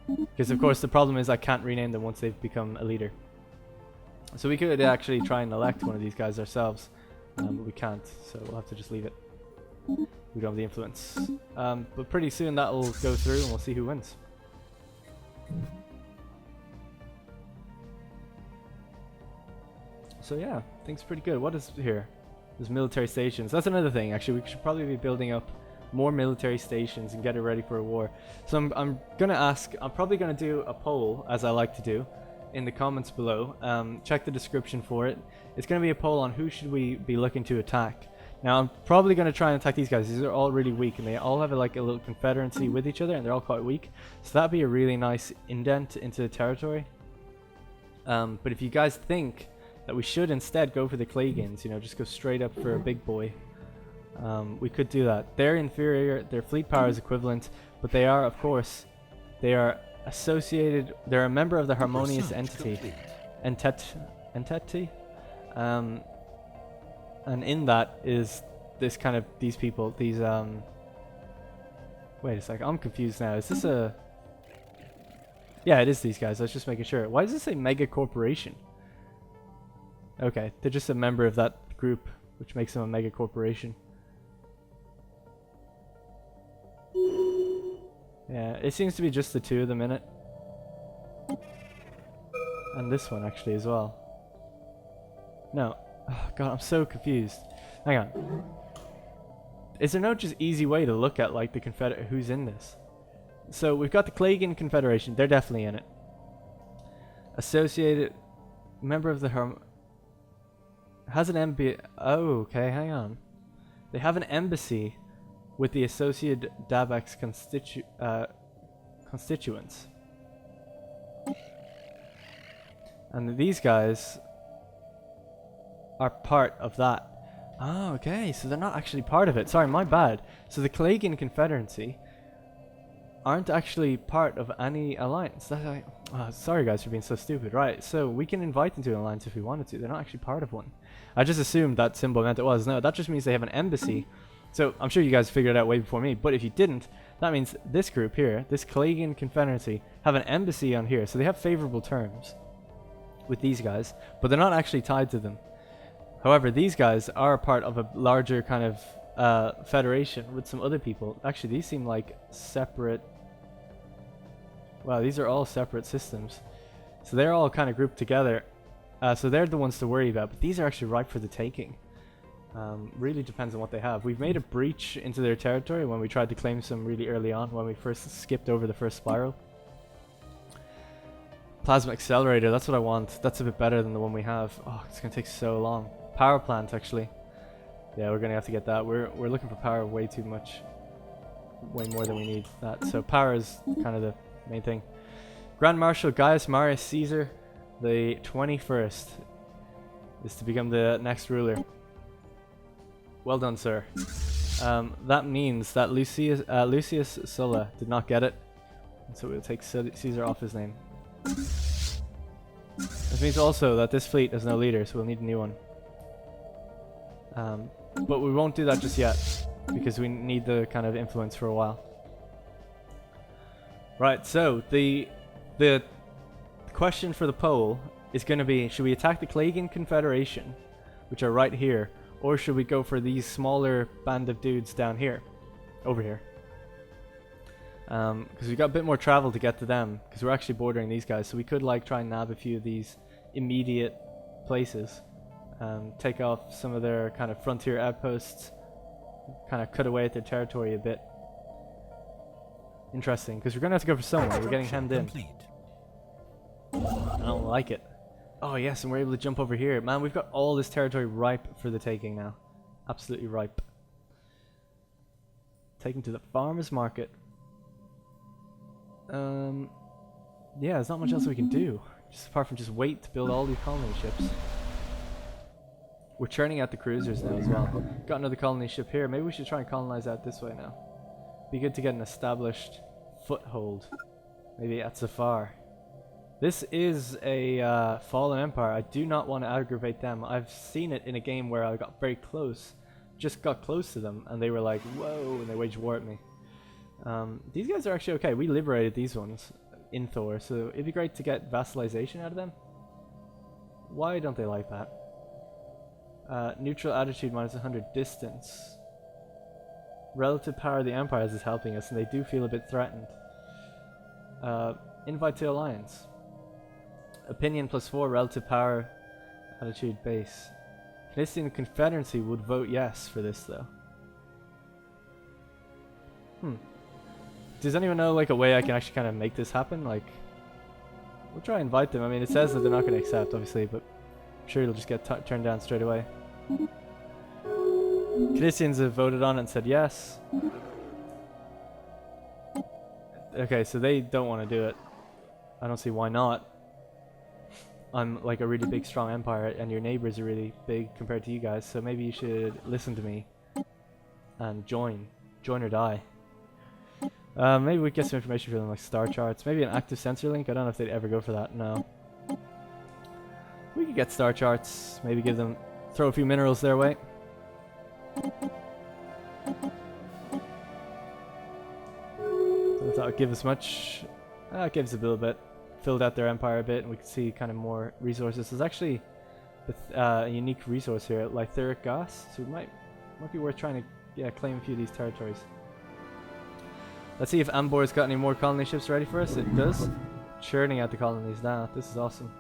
Because of course the problem is I can't rename them once they've become a leader. So we could actually try and elect one of these guys ourselves, but we can't, so we'll have to just leave it. We don't have the influence. But pretty soon that will go through and we'll see who wins. So yeah, things pretty good. What is here? There's military stations. That's another thing, actually. We should probably be building up more military stations and get it ready for a war. So I'm going to ask, I'm probably going to do a poll, as I like to do, in the comments below. Check the description for it. It's going to be a poll on who should we be looking to attack. Now I'm probably going to try and attack these guys. These are all really weak and they all have like a little confederacy with each other and they're all quite weak. So that'd be a really nice indent into the territory. But if you guys think that we should instead go for the Klagans, you know, just go straight up for a big boy, we could do that. They're inferior, their fleet power is equivalent, but they are, of course, they are associated, they're a member of the harmonious entity. Entity? And in that is this kind of, these people, these, wait a sec, I'm confused now. Is this a, yeah, it is these guys. I was just making sure. Why does it say mega corporation? Okay, they're just a member of that group, which makes them a mega corporation. Yeah, it seems to be just the two of them in it. And this one actually as well. No. Oh god, I'm so confused. Hang on. Is there no just easy way to look at like the Confederate who's in this? So we've got the Klagan Confederation, they're definitely in it. Associated member of the has an embassy. Oh, okay, hang on. They have an embassy with the associated Dabex constituents. And these guys are part of that. Oh, okay, so they're not actually part of it. Sorry, my bad. So the Klagan Confederacy aren't actually part of any alliance. Sorry guys for being so stupid. Right, so we can invite them to an alliance if we wanted to. They're not actually part of one. I just assumed that symbol meant it was. No, that just means they have an embassy. So I'm sure you guys figured it out way before me, but if you didn't, that means this group here, this Klagan Confederacy, have an embassy on here. So they have favorable terms with these guys, but they're not actually tied to them. However, these guys are part of a larger kind of federation with some other people. Actually, these seem like separate. Wow, these are all separate systems. So they're all kind of grouped together. So they're the ones to worry about, but these are actually ripe for the taking. Really depends on what they have. We've made a breach into their territory when we tried to claim some really early on, when we first skipped over the first spiral. Plasma accelerator, that's what I want. That's a bit better than the one we have. Oh, it's going to take so long. Power plant, actually. Yeah, we're going to have to get that. We're looking for power way too much. Way more than we need that. So power is kind of the main thing. Grand Marshal Gaius Marius Caesar, the 21st, is to become the next ruler. Well done, sir. That means that Lucius Sulla did not get it. So we'll take Caesar off his name. This means also that this fleet has no leader, so we'll need a new one. But we won't do that just yet, because we need the kind of influence for a while. Right, so the question for the poll is going to be, should we attack the Klagan Confederation, which are right here, or should we go for these smaller band of dudes down here, over here? Because we've got a bit more travel to get to them, because we're actually bordering these guys, so we could like try and nab a few of these immediate places, take off some of their kind of frontier outposts, kind of cut away at their territory a bit. Interesting, because we're going to have to go for somewhere. We're getting hemmed in. I don't like it. Oh yes, and we're able to jump over here. Man, we've got all this territory ripe for the taking now. Absolutely ripe. Taken to the farmer's market. Yeah, there's not much else we can do, just apart from just wait to build all these colony ships. We're churning out the cruisers now as well. Got another colony ship here. Maybe we should try and colonize out this way now. Be good to get an established foothold. Maybe at Zafar. This is a fallen empire. I do not want to aggravate them. I've seen it in a game where I got very close. Just got close to them and they were like, whoa, and they waged war at me. These guys are actually okay. We liberated these ones in Thor, so it'd be great to get vassalization out of them. Why don't they like that? Neutral attitude minus 100 distance. Relative power of the empires is helping us, and they do feel a bit threatened. Invite to alliance. Opinion +4, relative power, attitude base. Canadian Confederacy would vote yes for this though. Does anyone know like a way I can actually kind of make this happen? Like, we'll try and invite them. I mean, it says that they're not going to accept, obviously, but I'm sure it'll just get turned down straight away. Canadians have voted on it and said yes. Okay, so they don't want to do it. I don't see why not. I'm like a really big strong empire and your neighbors are really big compared to you guys, so maybe you should listen to me and join or die. Maybe we get some information from them, like star charts, maybe an active sensor link. I don't know if they'd ever go for that. No, we could get star charts, maybe give them, throw a few minerals their way. Don't thought it'd give us much. It gives a little bit. Filled out their empire a bit, and we can see kind of more resources. There's actually a unique resource here, lytheric gas, so it might be worth trying to claim a few of these territories. Let's see if Ambor's got any more colony ships ready for us. It does. Churning out the colonies now. This is awesome.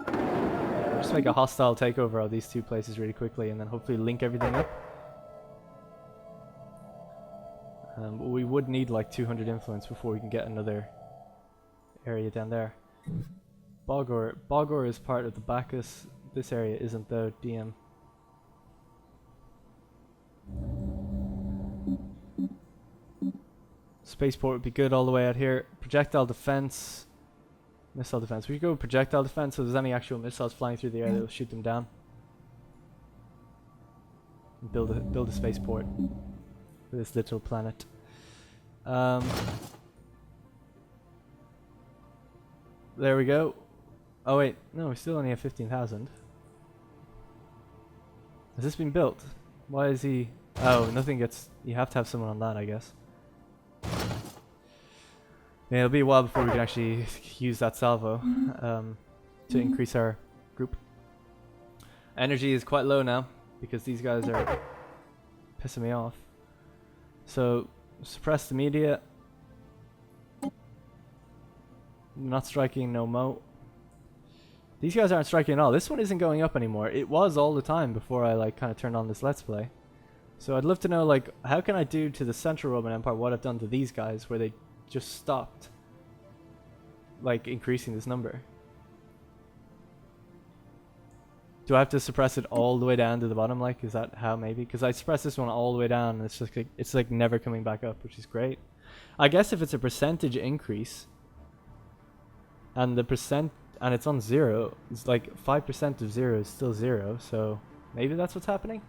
We'll just make a hostile takeover of these two places really quickly, and then hopefully link everything up. But we would need like 200 influence before we can get another area down there. Bogor is part of the Bacchus. This area isn't though, DM. Spaceport would be good all the way out here. Projectile defense. Missile defense. We should go with projectile defense, so if there's any actual missiles flying through the air, they'll shoot them down. And build a spaceport for this little planet. There we go. Oh wait, no, we still only have 15,000. Has this been built? Why is he... Oh, nothing gets... You have to have someone on that, I guess. Yeah, it'll be a while before we can actually use that salvo to increase our group. Energy is quite low now because these guys are pissing me off. So, suppress the media. Not striking, no mo. These guys aren't striking at all. This one isn't going up anymore. It was all the time before I like kind of turned on this Let's Play. So I'd love to know like how can I do to the Central Roman Empire what I've done to these guys where they just stopped like increasing this number. Do I have to suppress it all the way down to the bottom? Like, is that how maybe? Because I suppress this one all the way down and it's just like, it's like never coming back up, which is great. I guess if it's a percentage increase and the percent and it's on 0, it's like 5% of 0 is still 0, so maybe that's what's happening.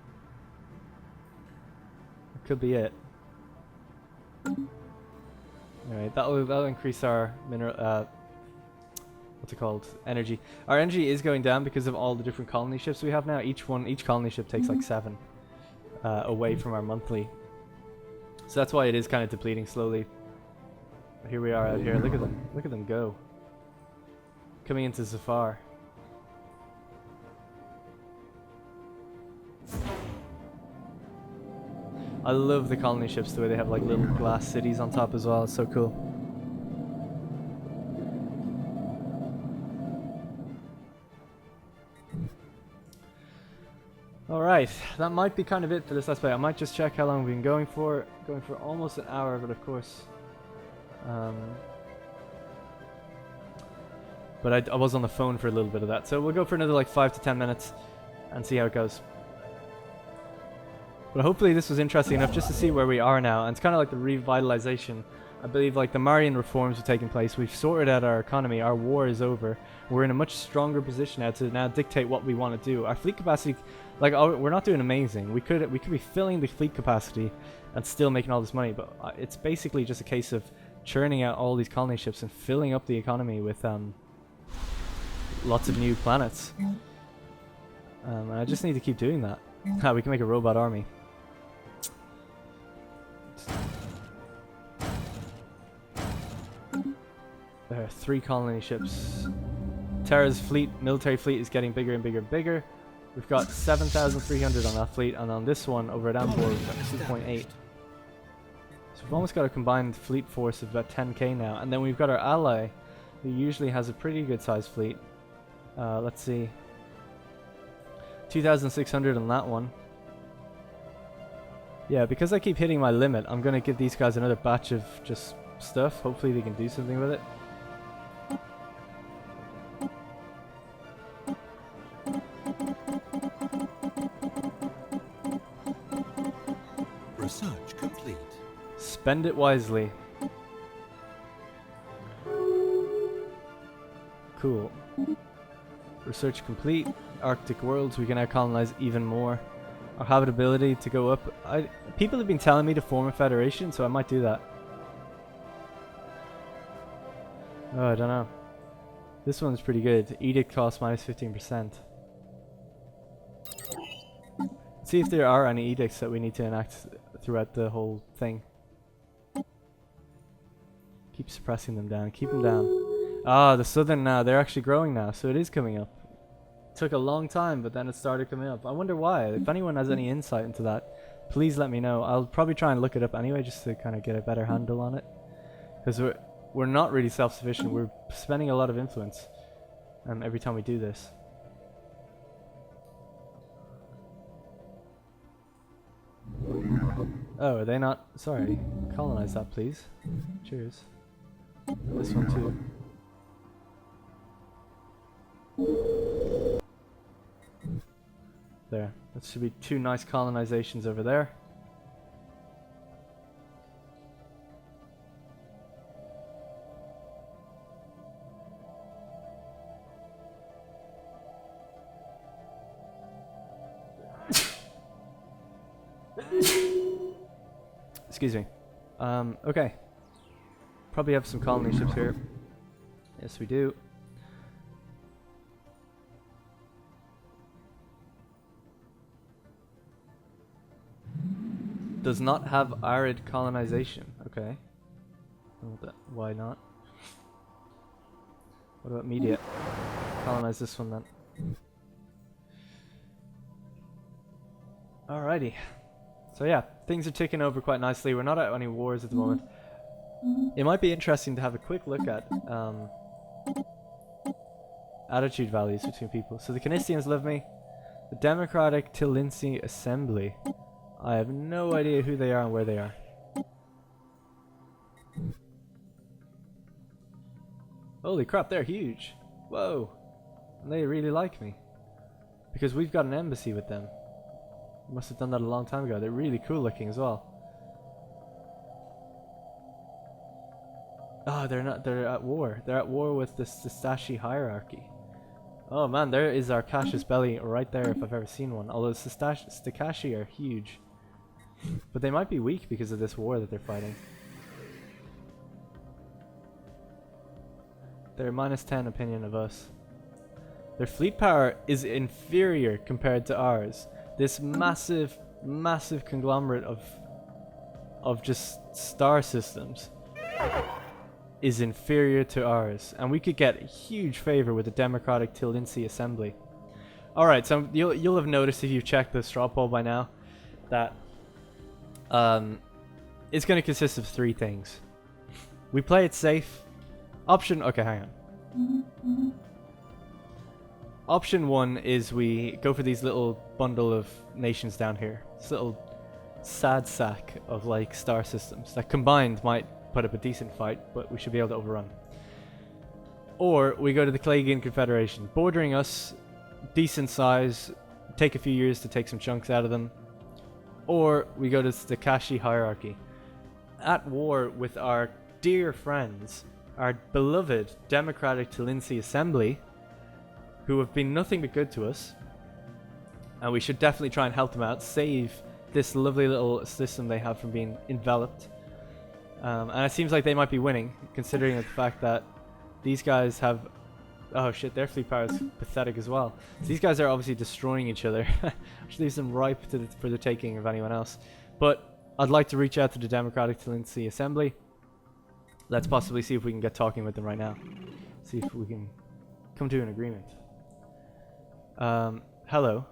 It could be it. Alright, that'll increase our mineral what's it called? Energy. Our energy is going down because of all the different colony ships we have now. Each colony ship takes like 7 away from our monthly. So that's why it is kind of depleting slowly. But here we are out here. Look at them. Look at them go. Coming into Zafar. I love the colony ships, the way they have like little glass cities on top as well. It's so cool. Alright, that might be kind of it for this Let's Play. I might just check how long we've been going for. Going for almost an hour, but of course. But I was on the phone for a little bit of that. So we'll go for another like 5 to 10 minutes and see how it goes. But hopefully this was interesting enough just to see where we are now. And it's kind of like the revitalization. I believe like the Marian reforms are taking place. We've sorted out our economy. Our war is over. We're in a much stronger position now to now dictate what we want to do. Our fleet capacity, like we're not doing amazing. We could be filling the fleet capacity and still making all this money. But it's basically just a case of churning out all these colony ships and filling up the economy with lots of new planets. And I just need to keep doing that. We can make a robot army. There are 3 colony ships. Terra's fleet, military fleet, is getting bigger and bigger and bigger. We've got 7,300 on that fleet, and on this one over at Ambor we've got 2.8. So we've almost got a combined fleet force of about 10k now. And then we've got our ally, who usually has a pretty good sized fleet. Let's see. 2,600 on that one. Yeah, because I keep hitting my limit, I'm going to give these guys another batch of just stuff. Hopefully they can do something with it. Research complete. Spend it wisely. Cool. Research complete. Arctic worlds, we can now colonize even more. Our habitability to go up. People have been telling me to form a federation, so I might do that. Oh, I don't know. This one's pretty good. Edict cost minus 15%. See if there are any edicts that we need to enact throughout the whole thing. Keep suppressing them down. Keep them down. Ah, the southern now. They're actually growing now, so it is coming up. Took a long time, but then it started coming up. I wonder why. If anyone has any insight into that, please let me know. I'll probably try and look it up anyway, just to kind of get a better handle on it. Because we're not really self-sufficient. We're spending a lot of influence every time we do this. Oh, are they not? Sorry. Colonize that, please. Cheers. This one too. There. That should be 2 nice colonizations over there. Excuse me. Okay. Probably have some colony ships here. Yes, we do. Does not have arid colonization. Okay. Why not? What about media? Colonize this one then. Alrighty. So yeah, things are ticking over quite nicely. We're not at any wars at the moment. It might be interesting to have a quick look at attitude values between people. So the Canistians love me. The Democratic Tilinsi Assembly. I have no idea who they are and where they are. Holy crap, they're huge. Whoa. And they really like me. Because we've got an embassy with them. We must have done that a long time ago. They're really cool looking as well. Oh, they're not. They're at war. They're at war with the Stashi hierarchy. Oh man, there is our Cassius Belli right there if I've ever seen one. Although Stakashi are huge. But they might be weak because of this war that they're fighting. They're minus 10 opinion of us. Their fleet power is inferior compared to ours. This massive, massive conglomerate of just star systems is inferior to ours. And we could get a huge favor with the Democratic Tilinsi Assembly. Alright, so you'll have noticed if you've checked the straw poll by now that it's going to consist of 3 things. We play it safe. Okay, hang on. Option 1 is we go for these little bundle of nations down here. This little sad sack of like star systems that combined might put up a decent fight, but we should be able to overrun. Or we go to the Klagian Confederation, bordering us, decent size, take a few years to take some chunks out of them. Or we go to the Kashi hierarchy, at war with our dear friends, our beloved Democratic Tilinsi Assembly, who have been nothing but good to us, and we should definitely try and help them out, save this lovely little system they have from being enveloped. And it seems like they might be winning, considering the fact that these guys have... Oh shit, their fleet power is pathetic as well. So these guys are obviously destroying each other, which leaves them ripe for the taking of anyone else. But I'd like to reach out to the Democratic Tilinsi Assembly. Let's possibly see if we can get talking with them right now. See if we can come to an agreement. Hello.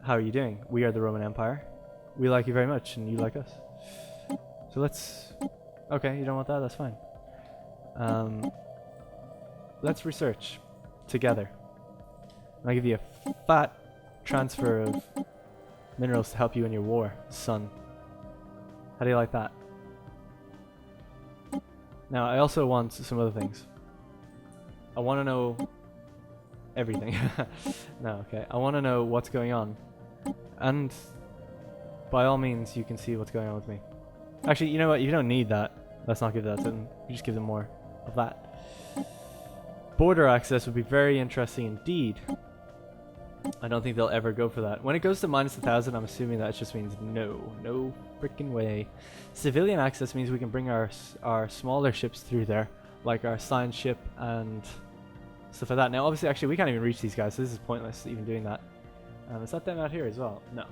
How are you doing? We are the Roman Empire. We like you very much, and you like us. So let's... Okay, you don't want that? That's fine. Let's research together. I'll give you a fat transfer of minerals to help you in your war, son. How do you like that? Now, I also want some other things. I want to know everything. No, okay. I want to know what's going on. And by all means, you can see what's going on with me. Actually, you know what? You don't need that. Let's not give that to them. You just give them more of that. Border access would be very interesting indeed. I don't think they'll ever go for that. When it goes to -1,000, I'm assuming that just means no freaking way. Civilian access means we can bring our smaller ships through there, like our science ship and stuff like that. Now, obviously, actually, we can't even reach these guys, so this is pointless even doing that. Is that them out here as well? No.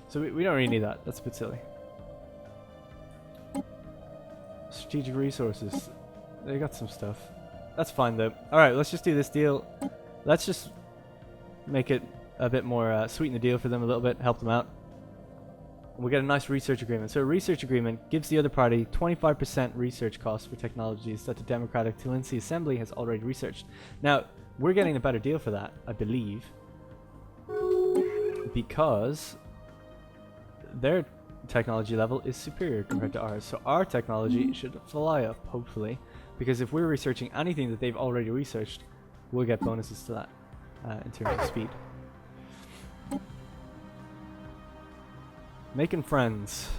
So we don't really need that. That's a bit silly. Strategic resources. They got some stuff. That's fine though. Alright, let's just do this deal. Let's just make it a bit more, sweeten the deal for them a little bit, help them out. We'll get a nice research agreement. So a research agreement gives the other party 25% research costs for technologies that the Democratic Talinsi Assembly has already researched. Now, we're getting a better deal for that, I believe, because their technology level is superior compared to ours. So our technology should fly up, hopefully, because if we're researching anything that they've already researched, we'll get bonuses to that in terms of speed. Making friends.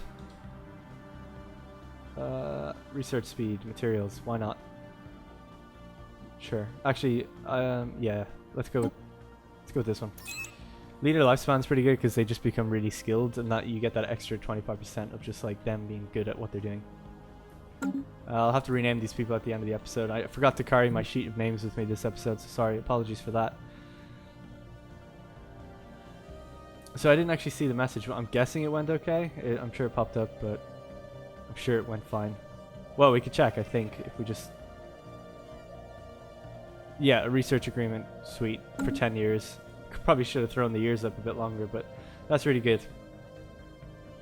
Research speed, materials, why not? Sure. Actually, yeah, let's go with this one. Leader lifespan's pretty good because they just become really skilled, and that you get that extra 25% of just like them being good at what they're doing. I'll have to rename these people at the end of the episode. I forgot to carry my sheet of names with me this episode, so sorry, apologies for that. So I didn't actually see the message, but I'm guessing it went okay. I'm sure it popped up, but I'm sure it went fine. Well, we could check, I think, if we just... Yeah, a research agreement, sweet, for 10 years. Probably should have thrown the years up a bit longer, but that's really good.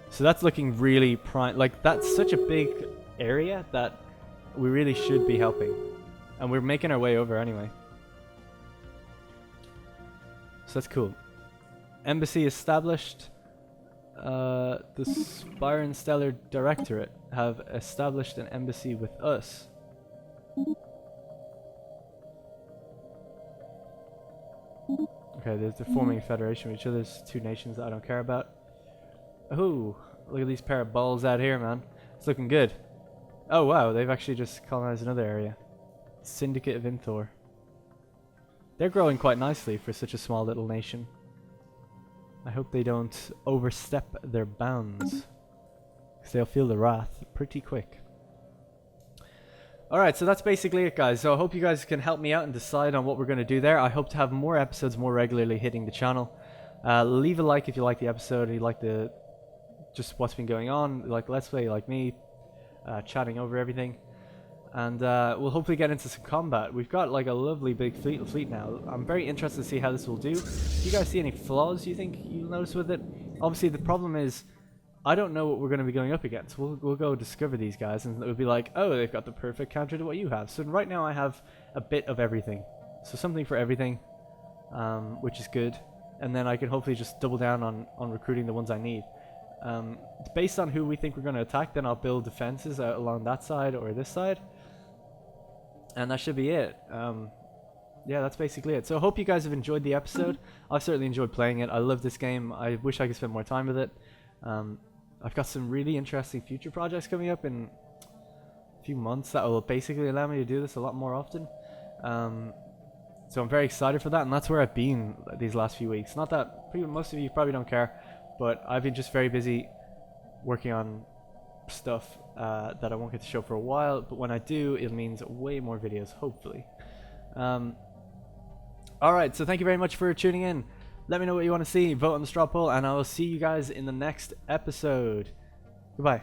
So that's looking really prime. Like, that's such a big area that we really should be helping. And we're making our way over anyway. So that's cool. Embassy established. The Spire and Stellar Directorate have established an embassy with us. Okay, they're forming a federation with each other. There's two nations that I don't care about. Oh, look at these pair of balls out here, man. It's looking good. Oh wow, they've actually just colonized another area. Syndicate of Inthor. They're growing quite nicely for such a small little nation. I hope they don't overstep their bounds, because they'll feel the wrath pretty quick. Alright, so that's basically it, guys. So I hope you guys can help me out and decide on what we're going to do there. I hope to have more episodes more regularly hitting the channel. Leave a like if you like the episode, you like just what's been going on, like Let's Play, like me, chatting over everything. And we'll hopefully get into some combat. We've got like a lovely big fleet now. I'm very interested to see how this will do. Do you guys see any flaws you think you'll notice with it? Obviously the problem is I don't know what we're going to be going up against. We'll go discover these guys and it'll be like, oh, they've got the perfect counter to what you have. So right now I have a bit of everything. So something for everything, which is good. And then I can hopefully just double down on recruiting the ones I need. Based on who we think we're going to attack, then I'll build defenses along that side or this side. And that should be it. Yeah, that's basically it. So I hope you guys have enjoyed the episode. I've certainly enjoyed playing it. I love this game. I wish I could spend more time with it. I've got some really interesting future projects coming up in a few months that will basically allow me to do this a lot more often. So I'm very excited for that, and that's where I've been these last few weeks. Not that most of you probably don't care, but I've been just very busy working on stuff that I won't get to show for a while, but when I do, it means way more videos, hopefully. Alright, so thank you very much for tuning in. Let me know what you want to see, vote on the straw poll, and I will see you guys in the next episode. Goodbye.